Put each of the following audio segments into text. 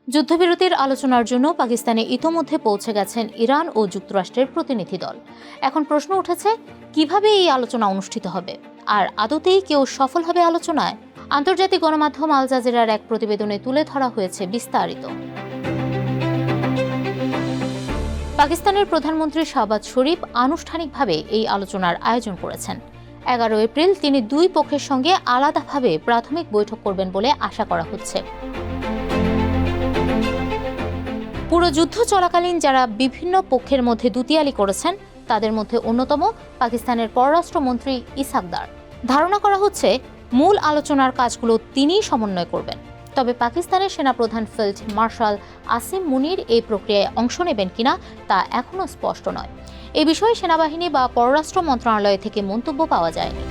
যুদ্ধবিরতির আলোচনার জন্য পাকিস্তানে ইতোমধ্যে পৌঁছে গেছেন ইরান ও যুক্তরাষ্ট্রের প্রতিনিধি দল। এখন প্রশ্ন উঠেছে, কিভাবে এই আলোচনা অনুষ্ঠিত হবে, আর আদতেই কেউ সফল হবে আলোচনায়? আন্তর্জাতিক গণমাধ্যম আল জাজিরার এক প্রতিবেদনে তুলে ধরা হয়েছে বিস্তারিত। পাকিস্তানের প্রধানমন্ত্রী শাহবাজ শরীফ আনুষ্ঠানিকভাবে এই আলোচনার আয়োজন করেছেন। 11 এপ্রিল তিনি দুই পক্ষের সঙ্গে আলাদাভাবে প্রাথমিক বৈঠক করবেন বলে আশা করা হচ্ছে। পুরো যুদ্ধ চলাকালীন যারা বিভিন্ন পক্ষের মধ্যে দুতিয়ালি করেছেন তাদের মধ্যে অন্যতম পাকিস্তানের পররাষ্ট্রমন্ত্রী ইসহাক দার। ধারণা করা হচ্ছে মূল আলোচনার কাজগুলো তিনিই সমন্বয় করবেন। তবে পাকিস্তানের সেনাপ্রধান ফিল্ড মার্শাল আসিম মুনির এই প্রক্রিয়ায় অংশ নেবেন কিনা তা এখনও স্পষ্ট নয়। এ বিষয়ে সেনাবাহিনী বা পররাষ্ট্র মন্ত্রণালয় থেকে মন্তব্য পাওয়া যায়নি।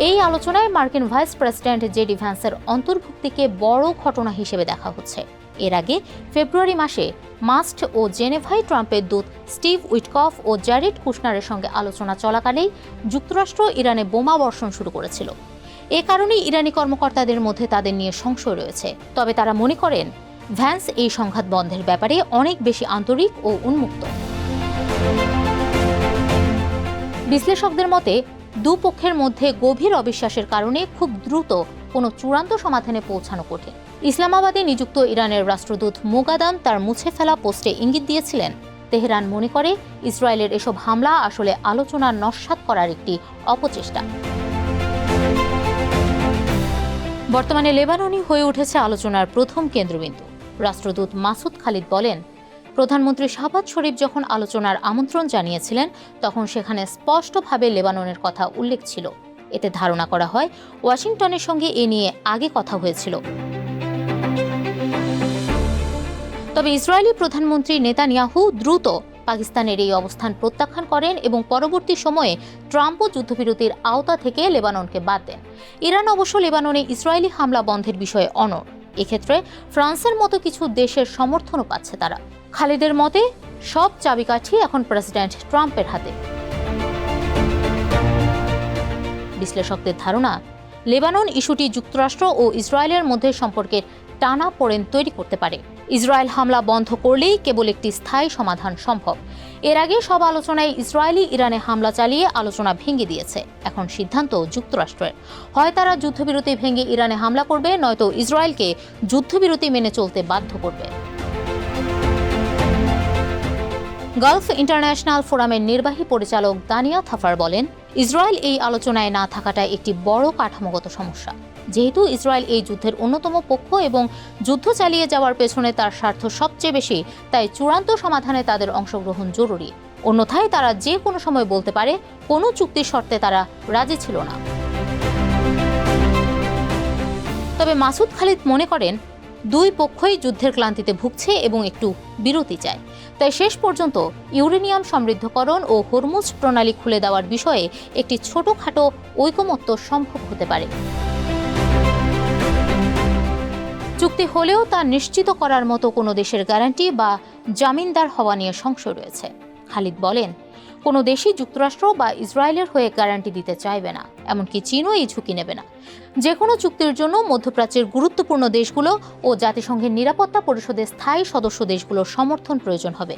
এই আলোচনায় মার্কিন ভাইস প্রেসিডেন্ট জেডি ভ্যান্সের অন্তর্ভুক্তিকে বড় ঘটনা হিসেবে দেখা হচ্ছে। এর আগে ফেব্রুয়ারি মাসে মাস্ট ও জেনেভায় ট্রাম্পের দূত স্টিভ উইটকফ ও জ্যারেড কুশনারের সঙ্গে আলোচনা চলাকালেই যুক্তরাষ্ট্র ইরানে বোমা বর্ষণ শুরু করেছিল। এ কারণেই ইরানি কর্মকর্তাদের মধ্যে তাদের নিয়ে সংশয় রয়েছে। তবে তারা মনে করেন ভ্যান্স এই সংঘাত বন্ধের ব্যাপারে অনেক বেশি আন্তরিক ও উন্মুক্ত। বিশ্লেষকদের মতে দুপক্ষের মধ্যে গভীর অবিশ্বাসের কারণে খুব দ্রুত কোনো চূড়ান্ত সমাধানে পৌঁছানো কঠিন। ইসলামাবাদে নিযুক্ত ইরানের রাষ্ট্রদূত মোগাদাম তার মুছে ফেলা পোস্টে ইঙ্গিত দিয়েছিলেন, তেহরান মনে করে ইসরায়েলের এসব হামলা আসলে আলোচনা নস্যাৎ করার একটি অপচেষ্টা। বর্তমানে লেবাননই হয়ে উঠেছে আলোচনার প্রথম কেন্দ্রবিন্দু। রাষ্ট্রদূত মাসুদ খালিদ বলেন, প্রধানমন্ত্রী শাহবাজ শরীফ যখন আলোচনার আমন্ত্রণ জানিয়েছিলেন তখন সেখানে স্পষ্টভাবে লেবাননের কথা উল্লেখ ছিল। এতে ধারণা করা হয় ওয়াশিংটনের সঙ্গে এ নিয়ে আগে কথা হয়েছিল। তবে ইসরায়েলি প্রধানমন্ত্রী নেতানিয়াহু দ্রুত পাকিস্তানের এই অবস্থান প্রত্যাখ্যান করেন এবং পরবর্তী সময়ে ট্রাম্পও যুদ্ধবিরতির আওতা থেকে লেবাননকে বাদ দেন। ইরান অবশ্য লেবাননে ইসরায়েলি হামলা বন্ধের বিষয়ে অনড়। এক্ষেত্রে ফ্রান্সের মতো কিছু দেশের সমর্থনও পাচ্ছে তারা। খালিদের মতে সব চাবিকাঠি এখন প্রেসিডেন্ট ট্রাম্পের হাতে। বিশ্লেষকদের ধারণা, লেবানন ইস্যুটি যুক্তরাষ্ট্র ও ইসরায়েলের মধ্যে সম্পর্কের টানাপোড়েন তৈরি করতে পারে। ইসরায়েল হামলা বন্ধ করলেই কেবল একটি স্থায়ী সমাধান সম্ভব। এর আগে সব আলোচনায় ইসরায়েলি ইরানে হামলা চালিয়ে আলোচনা ভেঙে দিয়েছে। এখন সিদ্ধান্ত যুক্তরাষ্ট্রের। হয় তারা যুদ্ধবিরতি ভেঙে ইরানে হামলা করবে, নয়তো ইসরায়েলকে যুদ্ধবিরতি মেনে চলতে বাধ্য করবে। গালফ ইন্টারন্যাশনাল ফোরামের নির্বাহী পরিচালক দানিয়া থাফার বলেন, ইসরায়েল এই আলোচনায় না থাকাটা একটি বড় কাঠামোগত সমস্যা। যেহেতু ইসরায়েল এই যুদ্ধের অন্যতম পক্ষ এবং যুদ্ধ চালিয়ে যাওয়ার পেছনে তার স্বার্থ সবচেয়ে বেশি, তাই চূড়ান্ত সমাধানে তাদের অংশগ্রহণ জরুরি। অন্যথায় তারা যে কোনো সময় বলতে পারে কোনো চুক্তির শর্তে তারা রাজি ছিল না। তবে মাসুদ খালিদ মনে করেন, দুই পক্ষই যুদ্ধের ক্লান্তিতে ভুগছে এবং একটু বিরতি চায়। তাই শেষ পর্যন্ত ইউরেনিয়াম সমৃদ্ধকরণ ও হরমুজ প্রণালী খুলে দেওয়ার বিষয়ে একটি ছোটখাটো ঐকমত্য সম্ভব হতে পারে। চুক্তি হলেও তা নিশ্চিত করার মতো কোনো দেশের গ্যারান্টি বা জামিনদার হওয়া নিয়ে সংশয় রয়েছে। খালিদ বলেন, কোনো দেশই যুক্তরাষ্ট্র বা ইসরায়েলের হয়ে গ্যারান্টি দিতে চাইবে না, এমনকি চীনও এই ঝুঁকি নেবে না। যে কোনো চুক্তির জন্য মধ্যপ্রাচ্যের গুরুত্বপূর্ণ দেশগুলো ও জাতিসংঘের নিরাপত্তা পরিষদের স্থায়ী সদস্য দেশগুলোর সমর্থন প্রয়োজন হবে।